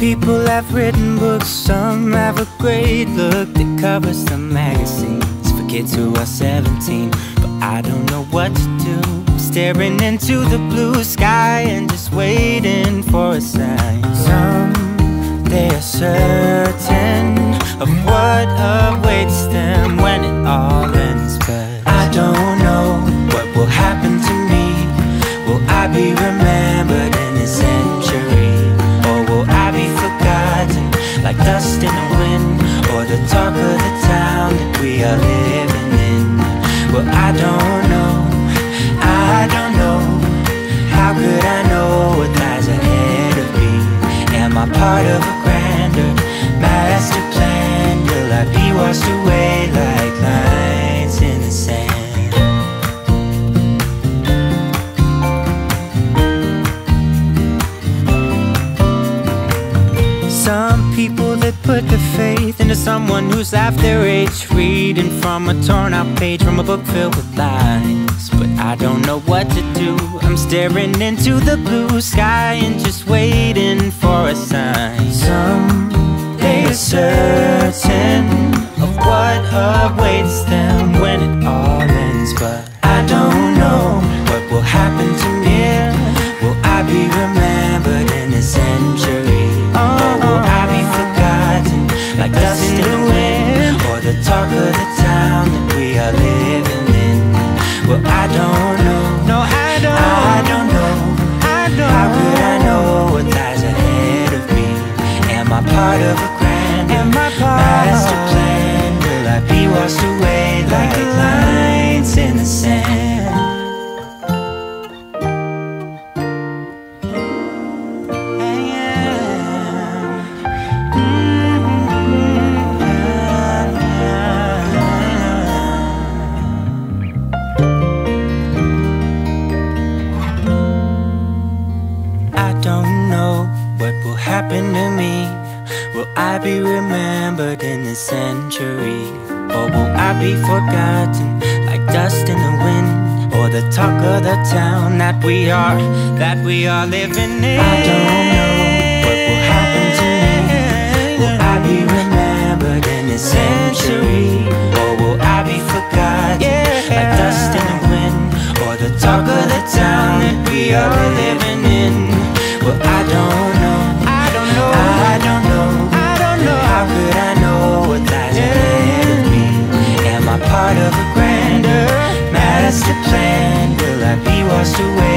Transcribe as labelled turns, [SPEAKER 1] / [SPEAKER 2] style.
[SPEAKER 1] people have written books, some have a great look that covers the magazines for kids who are 17. But I don't know what to do, I'm staring into the blue sky and just waiting for a sign. Someday are certain of what awaits them when it all ends, but I don't know what will happen to me. Will I be remembered in a century, or will I be forgotten like dust in the wind, or the talk of the town that we are living in? Well, I don't know, I don't know. How could I know what lies ahead of me? Am I part of a grander master plan? Will I be washed away like lines in the sand? Some people that put their faith into someone who's half their age, reading from a torn out page from a book filled with lies. But I don't know what to do, I'm staring into the blue sky and just waiting for a sign. Someday is certain of what awaits them when it all ends, but I don't know what will happen to me. Will I be remembered in a century, or will I be forgotten like dust in the wind, or the talk of the town that we are living in? Well, I don't know, no, I don't know, how could I know what lies ahead of me? Am I part of a grander master plan? Will I be washed away like lines in the sand? Happen to me? Will I be remembered in this century, or will I be forgotten like dust in the wind, or the talk of the town that we are living in? I don't know what will happen to me. Will I be remembered in this century, or will I be forgotten like dust in the wind, or the talk of the town that we are living in? Well, I don't know, I don't know, how could I know what lies ahead of me? Am I part of a grander master plan? Will I be washed away